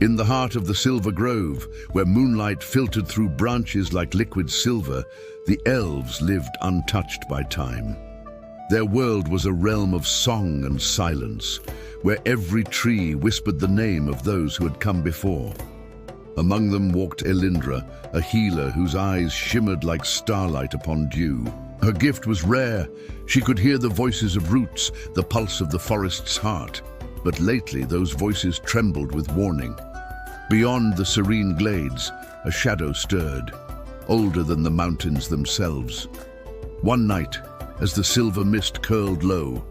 In the heart of the Silver Grove, where moonlight filtered through branches like liquid silver, the elves lived untouched by time. Their world was a realm of song and silence, where every tree whispered the name of those who had come before. Among them walked Aelindra, a healer whose eyes shimmered like starlight upon dew. Her gift was rare. She could hear the voices of roots, the pulse of the forest's heart. But lately those voices trembled with warning. Beyond the serene glades, a shadow stirred, older than the mountains themselves. One night, as the silver mist curled low,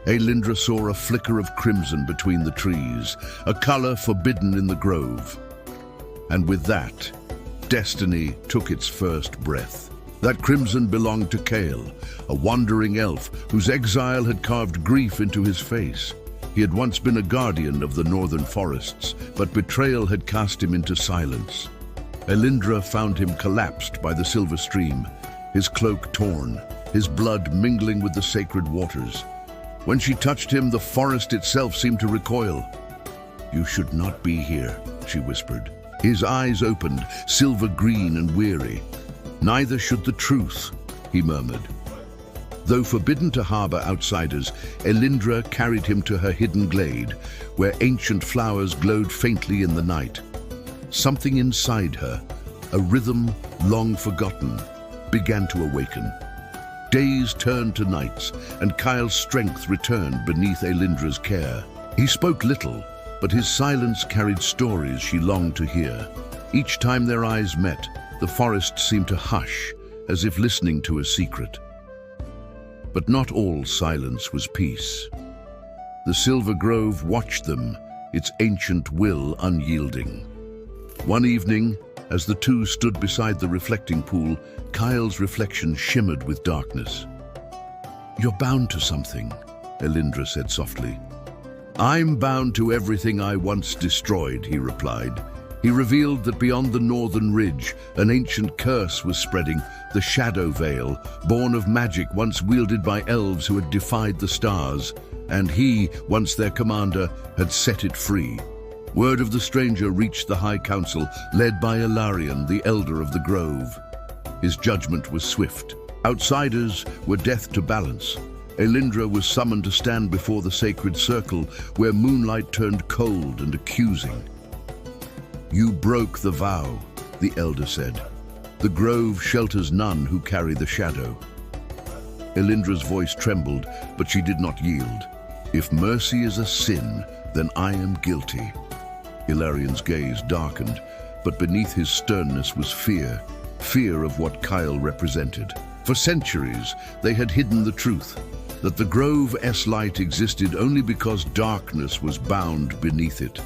Aelindra saw a flicker of crimson between the trees, a color forbidden in the grove. And with that, destiny took its first breath. That crimson belonged to Kael, a wandering elf whose exile had carved grief into his face. He had once been a guardian of the northern forests, but betrayal had cast him into silence. Aelindra found him collapsed by the silver stream, his cloak torn, his blood mingling with the sacred waters. When she touched him, the forest itself seemed to recoil. "You should not be here," she whispered. His eyes opened, silver green and weary. "Neither should the truth," he murmured. Though forbidden to harbor outsiders, Aelindra carried him to her hidden glade, where ancient flowers glowed faintly in the night. Something inside her, a rhythm long forgotten, began to awaken. Days turned to nights, and Kael's strength returned beneath Aelindra's care. He spoke little, but his silence carried stories she longed to hear. Each time their eyes met, the forest seemed to hush, as if listening to a secret. But not all silence was peace. The Silver Grove watched them, its ancient will unyielding. One evening, as the two stood beside the reflecting pool, Kael's reflection shimmered with darkness. "You're bound to something," Aelindra said softly. "I'm bound to everything I once destroyed," he replied. He revealed that beyond the northern ridge, an ancient curse was spreading, the Shadow Veil, born of magic once wielded by elves who had defied the stars, and he, once their commander, had set it free. Word of the stranger reached the High Council, led by Ilarion, the Elder of the Grove. His judgment was swift. Outsiders were death to balance. Aelindra was summoned to stand before the sacred circle, where moonlight turned cold and accusing. "You broke the vow," the Elder said. "The Grove shelters none who carry the shadow." Aelindra's voice trembled, but she did not yield. "If mercy is a sin, then I am guilty." Ilarion's gaze darkened, but beneath his sternness was fear, fear of what Kael represented. For centuries, they had hidden the truth, that the Grove's light existed only because darkness was bound beneath it.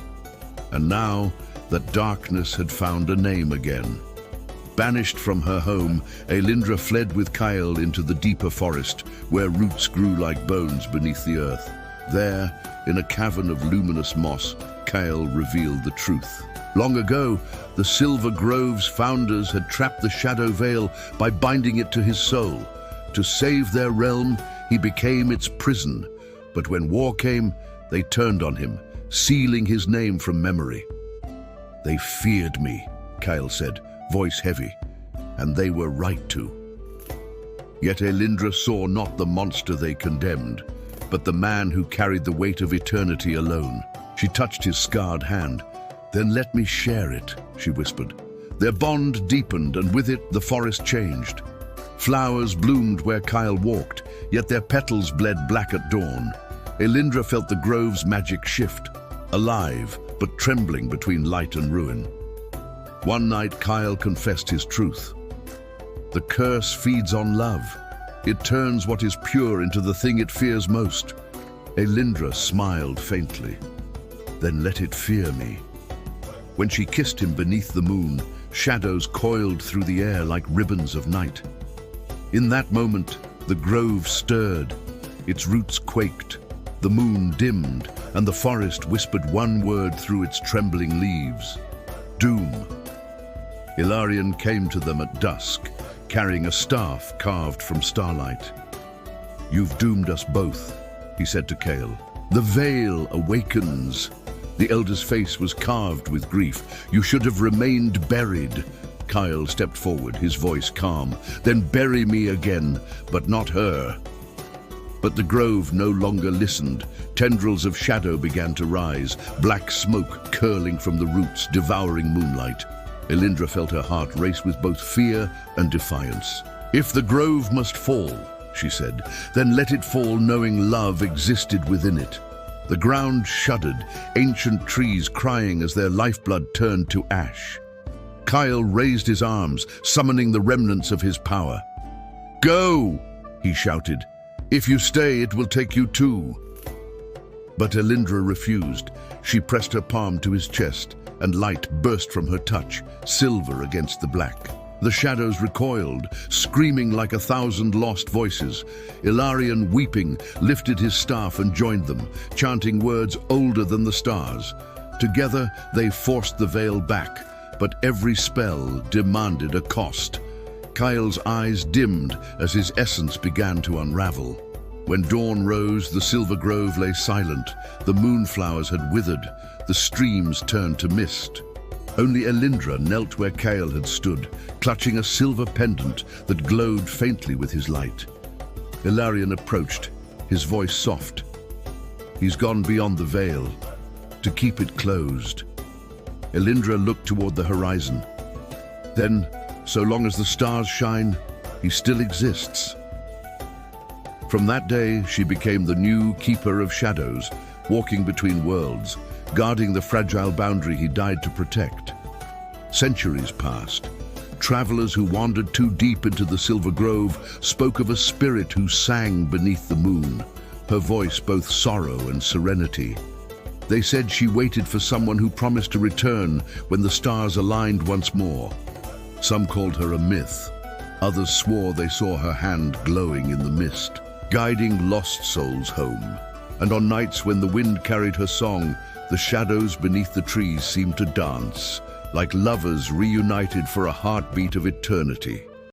And now, that darkness had found a name again. Banished from her home, Aelindra fled with Kael into the deeper forest, where roots grew like bones beneath the earth. There, in a cavern of luminous moss, Kael revealed the truth. Long ago, the Silver Grove's founders had trapped the Shadow Veil by binding it to his soul. To save their realm, he became its prison. But when war came, they turned on him, sealing his name from memory. "They feared me," Kael said, voice heavy, "and they were right to." Yet Aelindra saw not the monster they condemned, but the man who carried the weight of eternity alone. She touched his scarred hand. "Then let me share it," she whispered. Their bond deepened, and with it the forest changed. Flowers bloomed where Kael walked, yet their petals bled black at dawn. Aelindra felt the grove's magic shift, alive, but trembling between light and ruin. One night, Kael confessed his truth. "The curse feeds on love. It turns what is pure into the thing it fears most." Aelindra smiled faintly. "Then let it fear me." When she kissed him beneath the moon, shadows coiled through the air like ribbons of night. In that moment, the grove stirred. Its roots quaked. The moon dimmed, and the forest whispered one word through its trembling leaves: doom. Ilarion came to them at dusk, carrying a staff carved from starlight. "You've doomed us both," he said to Kael. "The veil awakens. The elder's face was carved with grief. "You should have remained buried." Kael stepped forward, his voice calm. "Then bury me again, but not her." But the grove no longer listened. Tendrils of shadow began to rise, black smoke curling from the roots, devouring moonlight. Aelindra felt her heart race with both fear and defiance. "If the grove must fall," she said, "then let it fall knowing love existed within it." The ground shuddered, ancient trees crying as their lifeblood turned to ash. Kael raised his arms, summoning the remnants of his power. "Go!" he shouted. "If you stay, it will take you too." But Aelindra refused. She pressed her palm to his chest, and light burst from her touch, silver against the black. The shadows recoiled, screaming like 1,000 lost voices. Ilarion, weeping, lifted his staff and joined them, chanting words older than the stars. Together, they forced the veil back, but every spell demanded a cost. Kael's eyes dimmed as his essence began to unravel. When dawn rose, the silver grove lay silent. The moonflowers had withered, the streams turned to mist. Only Aelindra knelt where Kael had stood, clutching a silver pendant that glowed faintly with his light. Ilarion approached, his voice soft. "He's gone beyond the veil, to keep it closed." Aelindra looked toward the horizon. "Then, so long as the stars shine, he still exists." From that day, she became the new keeper of shadows, walking between worlds, guarding the fragile boundary he died to protect. Centuries passed. Travelers who wandered too deep into the Silver Grove spoke of a spirit who sang beneath the moon, her voice both sorrow and serenity. They said she waited for someone who promised to return when the stars aligned once more. Some called her a myth. Others swore they saw her hand glowing in the mist, guiding lost souls home. And on nights when the wind carried her song, the shadows beneath the trees seemed to dance, like lovers reunited for a heartbeat of eternity.